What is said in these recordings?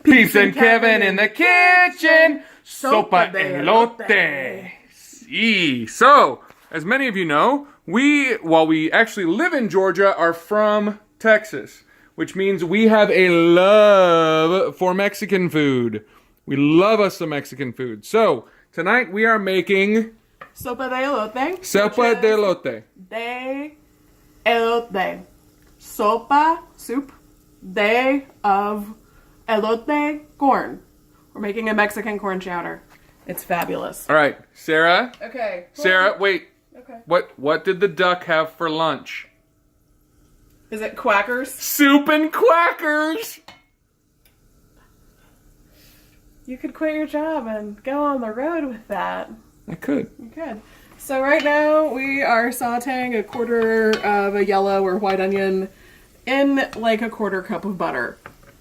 Peeps and Kevin in the kitchen. Sopa de elote. Sí. So, as many of you know, while we actually live in Georgia, are from Texas, which means we have a love for Mexican food. We love us some Mexican food. So, tonight we are making sopa de elote. Sopa de elote. De elote. Sopa, soup, de of elote, corn. We're making a Mexican corn chowder. It's fabulous. All right, Sarah. Okay. Sarah, wait. Okay. What did the duck have for lunch? Is it quackers? Soup and quackers. You could quit your job and go on the road with that. I could. You could. So right now we are sauteing a quarter of a yellow or white onion in like a quarter cup of butter.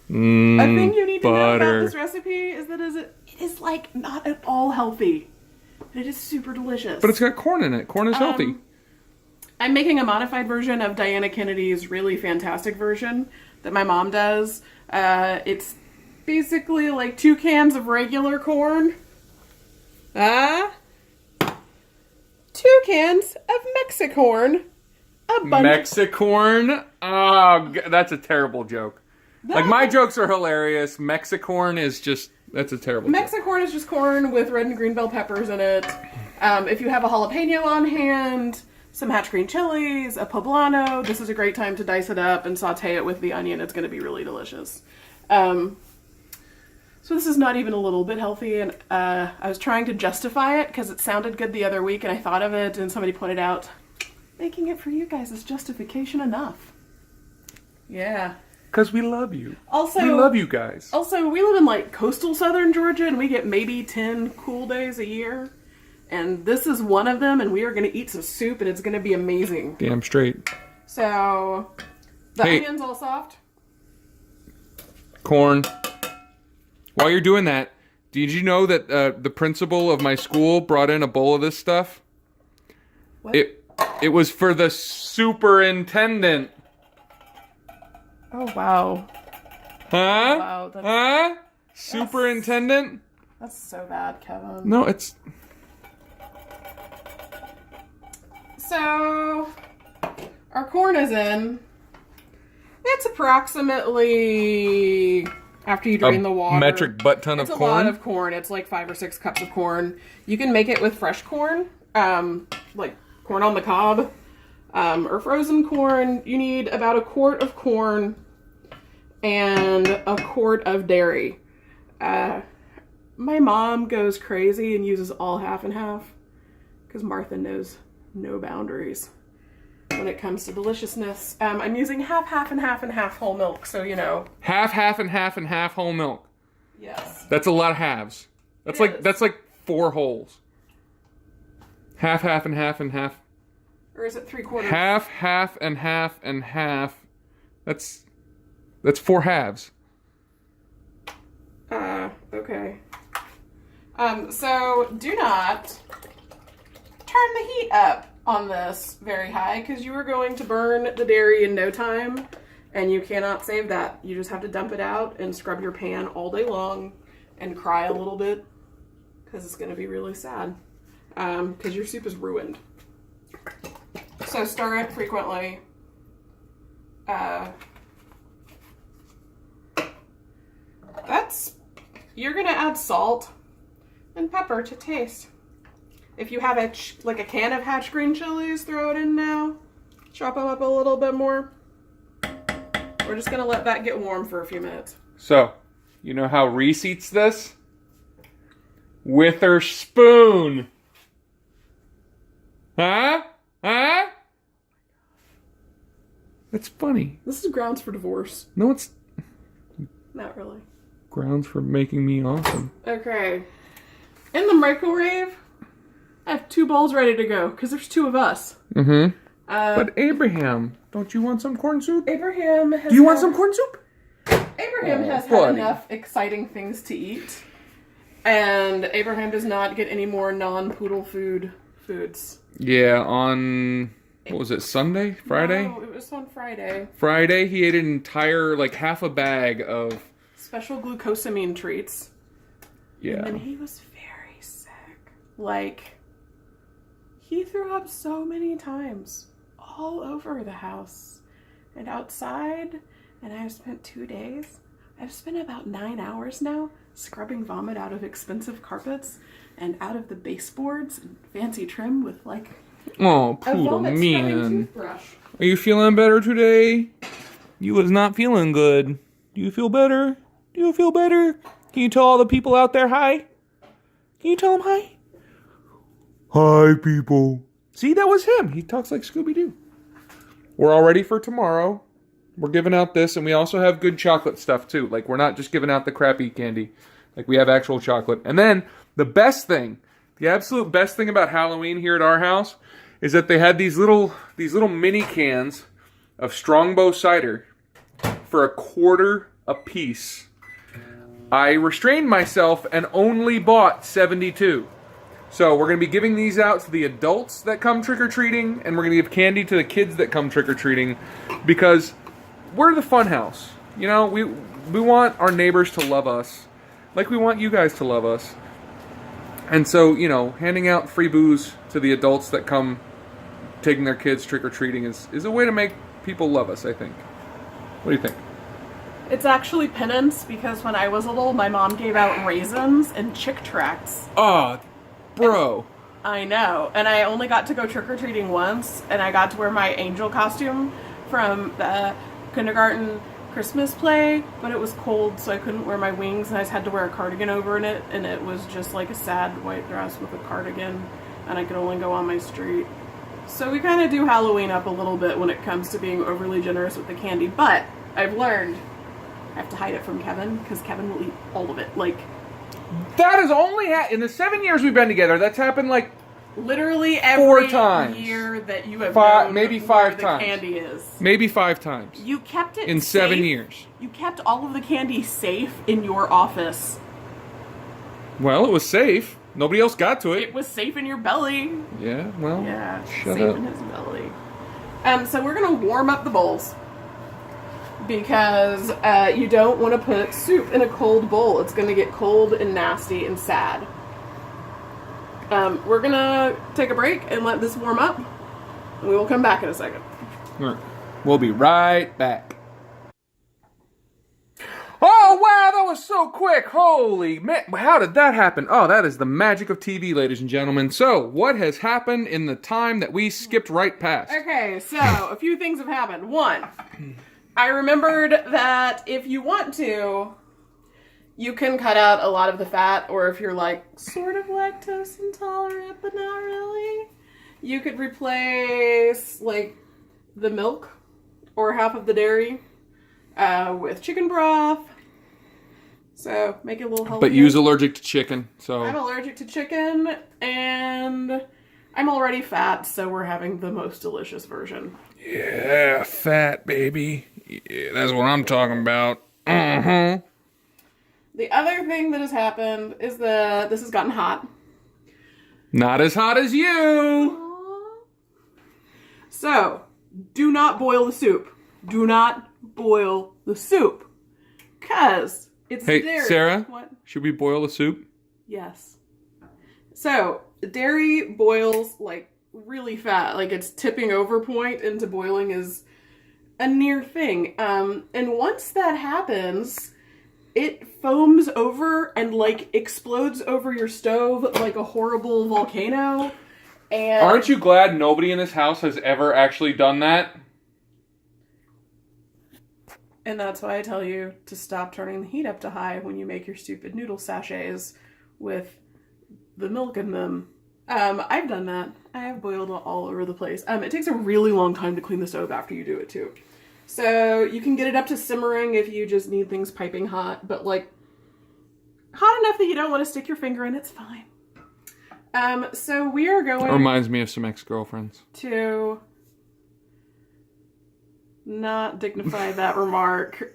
A thing you need to know about this recipe is that it is like not at all healthy. It is super delicious. But it's got corn in it. Corn is healthy. I'm making a modified version of Diana Kennedy's really fantastic version that my mom does. It's basically like 2 cans of regular corn. 2 cans of Mexicorn. Mexicorn? Oh, that's a terrible joke. Like, my jokes are hilarious. Mexicorn is just, that's a terrible joke. Mexicorn is just corn with red and green bell peppers in it. If you have a jalapeno on hand, some hatch green chilies, a poblano, this is a great time to dice it up and saute it with the onion. It's going to be really delicious. So this is not even a little bit healthy, and I was trying to justify it because it sounded good the other week, and I thought of it, and somebody pointed out, making it for you guys is justification enough. Yeah. Because we love you. Also, we love you guys. Also, we live in like coastal southern Georgia, and we get maybe 10 cool days a year. And this is one of them, and we are going to eat some soup, and it's going to be amazing. Damn straight. So, the onion's all soft. Corn. While you're doing that, did you know that the principal of my school brought in a bowl of this stuff? What? It was for the superintendent. Oh, wow. Huh? Wow. Huh? Superintendent? That's so bad, Kevin. No, it's... So, our corn is in. It's approximately, after you drain the water, metric butt ton of corn? It's a lot of corn. It's like 5 or 6 cups of corn. You can make it with fresh corn, like corn on the cob, or frozen corn. You need about a quart of corn and a quart of dairy. My mom goes crazy and uses all half and half because Martha knows no boundaries when it comes to deliciousness. I'm using half and half whole milk, so you know. Half and half whole milk. Yes. That's a lot of halves. That's like 4 wholes. Half and half. Or is it 3/4? Half and half. That's 4 halves. Okay. So do not turn the heat up on this very high because you are going to burn the dairy in no time, and you cannot save that. You just have to dump it out and scrub your pan all day long and cry a little bit because it's going to be really sad because your soup is ruined. So stir it frequently. You're going to add salt and pepper to taste. If you have a can of hatch green chilies, throw it in now. Chop them up a little bit more. We're just going to let that get warm for a few minutes. So, you know how Reese eats this? With her spoon. Huh? That's funny. This is grounds for divorce. No, it's... Not really. Grounds for making me awesome. Okay. In the microwave, I have 2 bowls ready to go, because there's 2 of us. Mm-hmm. But Abraham, don't you want some corn soup? Abraham has... Do you want some corn soup? Abraham has had enough exciting things to eat. And Abraham does not get any more non-poodle foods. Yeah, on... What was it, Sunday? Friday? No, it was on Friday. Friday, he ate an entire, half a bag of special glucosamine treats. Yeah. And then he was very sick. Like, he threw up so many times all over the house and outside. And I've spent 2 days. I've spent about 9 hours now scrubbing vomit out of expensive carpets and out of the baseboards and fancy trim with like Oh, a poodle vomit scrubbing man. toothbrush. Are you feeling better today? You was not feeling good. Do you feel better? Do you feel better? Can you tell all the people out there hi? Can you tell them hi? Hi, people. See, that was him. He talks like Scooby-Doo. We're all ready for tomorrow. We're giving out this, and we also have good chocolate stuff, too. Like, we're not just giving out the crappy candy. Like, we have actual chocolate. And then, the best thing, the absolute best thing about Halloween here at our house is that they had these little mini cans of Strongbow cider for $0.25 a piece. I restrained myself and only bought 72. So we're going to be giving these out to the adults that come trick-or-treating, and we're going to give candy to the kids that come trick-or-treating, because we're the fun house. You know, we want our neighbors to love us like we want you guys to love us. And so, you know, handing out free booze to the adults that come taking their kids trick-or-treating is a way to make people love us, I think. What do you think? It's actually penance, because when I was little, my mom gave out raisins and Chick Tracts. Oh, bro. I know. And I only got to go trick-or-treating once, and I got to wear my angel costume from the kindergarten Christmas play, but it was cold, so I couldn't wear my wings, and I just had to wear a cardigan over it, and it was just like a sad white dress with a cardigan, and I could only go on my street. So we kind of do Halloween up a little bit when it comes to being overly generous with the candy, but I've learned I have to hide it from Kevin, because Kevin will eat all of it. Like, that is only in the 7 years we've been together, that's happened like literally every 4 times. year that you have known maybe where 5 the times. candy is. Maybe 5 times. You kept it in safe. 7 years. You kept all of the candy safe in your office. Well, it was safe. Nobody else got to it. It was safe in your belly. Yeah, well, Yeah, shut safe up. in his belly. So we're gonna warm up the bowls, because you don't want to put soup in a cold bowl. It's gonna get cold and nasty and sad. We're gonna take a break and let this warm up, and we will come back in a second. All right. We'll be right back. Oh, wow, that was so quick. Holy man, how did that happen? Oh, that is the magic of TV, ladies and gentlemen. So, what has happened in the time that we skipped right past? Okay, so a few things have happened. One, I remembered that if you want to, you can cut out a lot of the fat, or if you're like sort of lactose intolerant but not really, you could replace like the milk or half of the dairy with chicken broth. So make it a little healthier. But you's allergic to chicken, so... I'm allergic to chicken, and I'm already fat, so we're having the most delicious version. Yeah, fat, baby. Yeah, that's what I'm talking about. Uh-huh. The other thing that has happened is that this has gotten hot. Not as hot as you! So, do not boil the soup. Do not boil the soup. Because it's Hey, dairy. Sarah? What? Should we boil the soup? Yes. So, dairy boils like really fast. Like its tipping over point into boiling is a near thing. And once that happens, it foams over and like explodes over your stove like a horrible volcano. And Aren't you glad nobody in this house has ever actually done that? And that's why I tell you to stop turning the heat up to high when you make your stupid noodle sachets with the milk in them. I've done that. I have boiled all over the place. It takes a really long time to clean the stove after you do it too. So you can get it up to simmering if you just need things piping hot, but like hot enough that you don't want to stick your finger in, it's fine. So we are going... It reminds me of some ex-girlfriends. ...to not dignify that remark.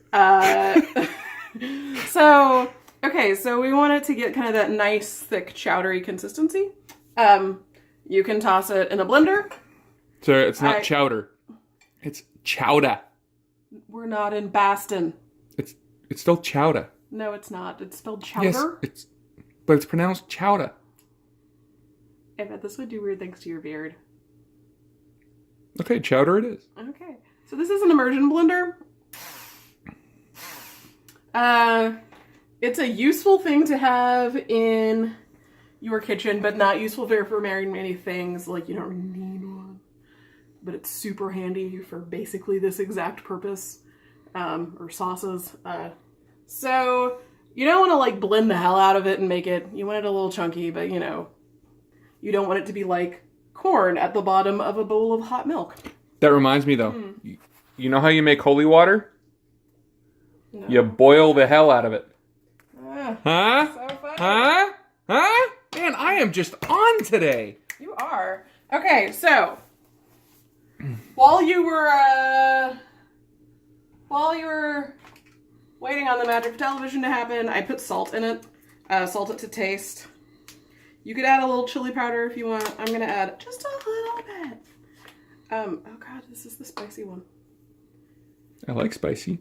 So we want it to get kind of that nice, thick, chowdery consistency. You can toss it in a blender. So it's not chowder. It's chowder. We're not in Boston. It's still chowder. No, it's not. It's spelled chowder. Yes, but it's pronounced chowder. I bet this would do weird things to your beard. Okay, chowder it is. Okay. So this is an immersion blender. It's a useful thing to have in your kitchen, but not useful for very many things. Like, you don't really need one. But it's super handy for basically this exact purpose. Or sauces. So you don't want to like blend the hell out of it and make it, you want it a little chunky, but you know, you don't want it to be like corn at the bottom of a bowl of hot milk. That reminds me though, you know how you make holy water? No. You boil the hell out of it. Huh? So funny. Huh? Huh? Man, I am just on today. You are. Okay, so while you were waiting on the magic of television to happen, I put salt in it. Salt it to taste. You could add a little chili powder if you want. I'm gonna add just a little bit. Oh god, this is the spicy one. I like spicy.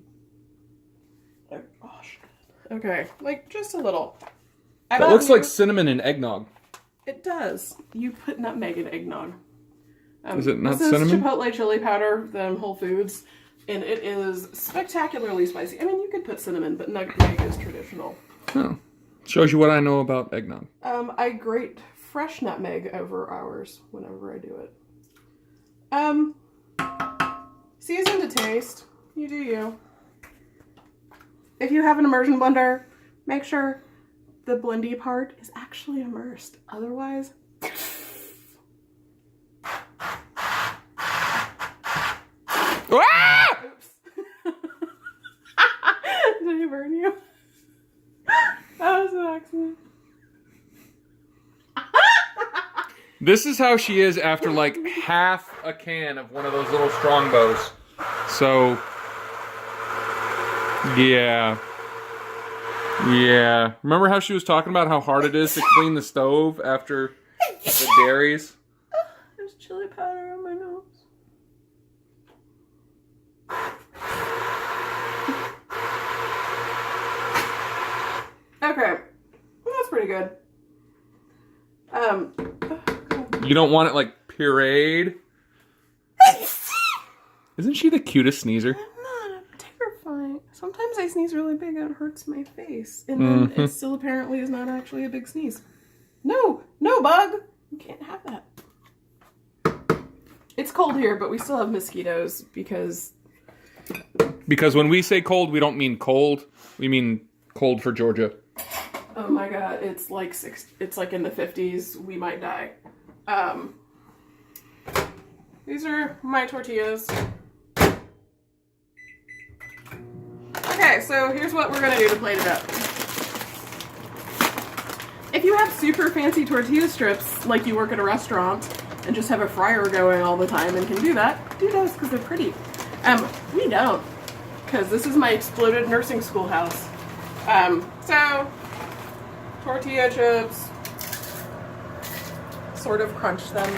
Oh gosh. Okay, like just a little. That looks like cinnamon and eggnog. It does. You put nutmeg in eggnog. Is it not this cinnamon? This is Chipotle chili powder from Whole Foods, and it is spectacularly spicy. I mean, you could put cinnamon, but nutmeg is traditional. Oh. Shows you what I know about eggnog. I grate fresh nutmeg over ours whenever I do it. Season to taste. You do you. If you have an immersion blender, make sure the blendy part is actually immersed. Otherwise... Ah! Oops. Did he burn you? That was an accident. This is how she is after like half a can of one of those little Strongbows. So, yeah. Yeah. Remember how she was talking about how hard it is to clean the stove after the dairies? There's chili powder on my nose. Okay. Well, that's pretty good. You don't want it like pureed? Isn't she the cutest sneezer? I'm not. I'm terrifying. Sometimes I sneeze really big and it hurts my face. And then it still apparently is not actually a big sneeze. No! No, bug! You can't have that. It's cold here, but we still have mosquitoes because... Because when we say cold, we don't mean cold. We mean cold for Georgia. Oh my god, it's like it's like in the 50s. We might die. These are my tortillas. Okay, so here's what we're gonna do to plate it up. If you have super fancy tortilla strips, like you work at a restaurant and just have a fryer going all the time and can do that, do those because they're pretty. We don't, because this is my exploded nursing school house. So tortilla chips, sort of crunch them.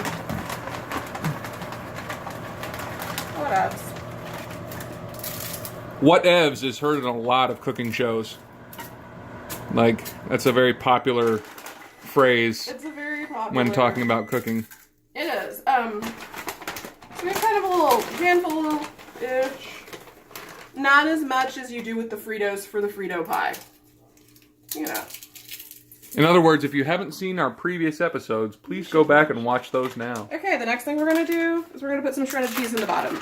Whatevs is heard in a lot of cooking shows. Like, that's a very popular phrase It's a very popular... when talking about cooking. It is. So we have kind of a little handful-ish. Not as much as you do with the Fritos for the Frito pie. You know. In other words, if you haven't seen our previous episodes, please go back and watch those now. Okay, the next thing we're going to do is we're going to put some shredded cheese in the bottom.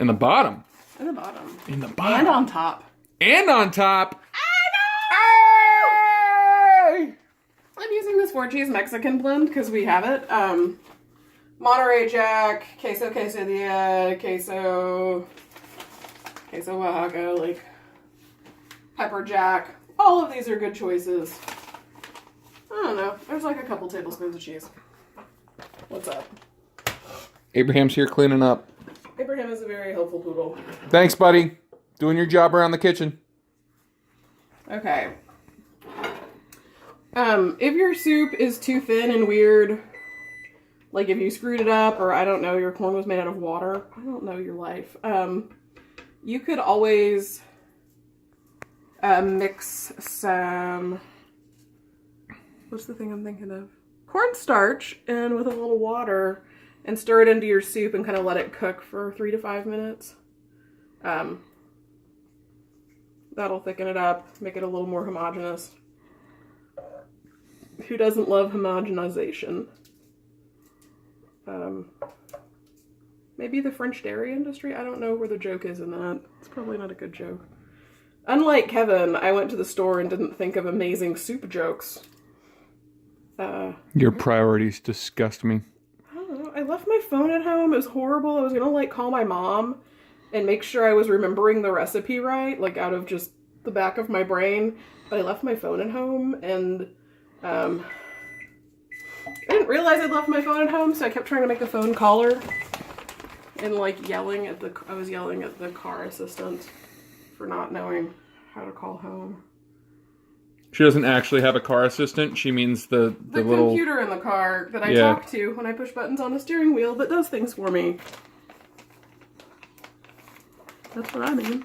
In the bottom? In the bottom. In the bottom. And on top. And on top. Hey! I'm using this 4-cheese Mexican blend because we have it. Monterey Jack, queso quesadilla, queso Oaxaca, like pepper jack. All of these are good choices. I don't know. There's like a couple tablespoons of cheese. What's up? Abraham's here cleaning up. Abraham is a very helpful poodle. Thanks, buddy. Doing your job around the kitchen. Okay. If your soup is too thin and weird, like if you screwed it up, or I don't know, your corn was made out of water, I don't know your life, you could always Mix some, what's the thing I'm thinking of? Cornstarch in with a little water and stir it into your soup and kind of let it cook for 3 to 5 minutes. That'll thicken it up, make it a little more homogeneous. Who doesn't love homogenization? Maybe the French dairy industry? I don't know where the joke is in that. It's probably not a good joke. Unlike Kevin, I went to the store and didn't think of amazing soup jokes. Your priorities disgust me. I don't know. I left my phone at home. It was horrible. I was gonna like call my mom and make sure I was remembering the recipe right, like out of just the back of my brain. But I left my phone at home and I didn't realize I'd left my phone at home, so I kept trying to make a phone caller and like I was yelling at the car assistant for not knowing how to call home. She doesn't actually have a car assistant. She means the little computer in the car that I talk to when I push buttons on the steering wheel that does things for me. That's what I mean.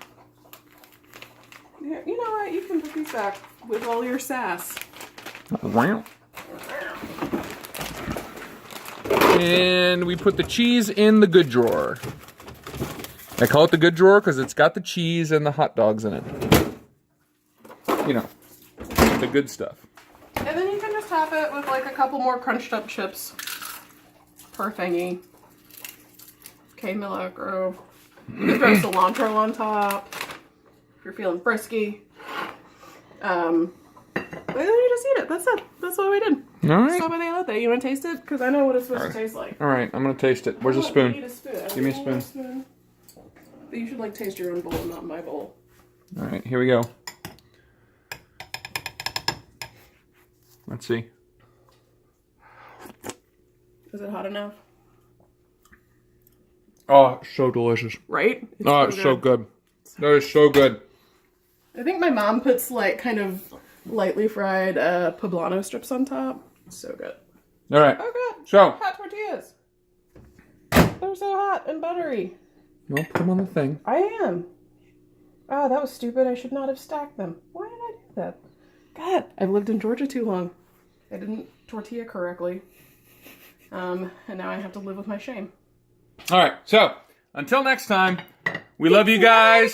Yeah, you know what? You can put these back with all your sass. And we put the cheese in the good drawer. I call it the good drawer because it's got the cheese and the hot dogs in it. You know, the good stuff. And then you can just top it with like a couple more crunched up chips per thingy. Okay, Milagro. You can throw cilantro on top if you're feeling frisky. But then you just eat it. That's it. That's what we did. All right. Sopa de elote. You want to taste it? Because I know what it's supposed to taste like. All right, I'm going to taste it. Where's the spoon? You need a spoon. Give me a spoon. But you should like taste your own bowl, not my bowl. All right, here we go. Let's see. Is it hot enough? Oh, so delicious. Right? It's so good. That is so good. I think my mom puts like kind of lightly fried poblano strips on top. So good. All right. Oh god. So. Hot tortillas. They're so hot and buttery. Well, put them on the thing. I am. Oh, that was stupid. I should not have stacked them. Why did I do that? God, I've lived in Georgia too long. I didn't tortilla correctly. And now I have to live with my shame. All right. So, until next time, we love you guys.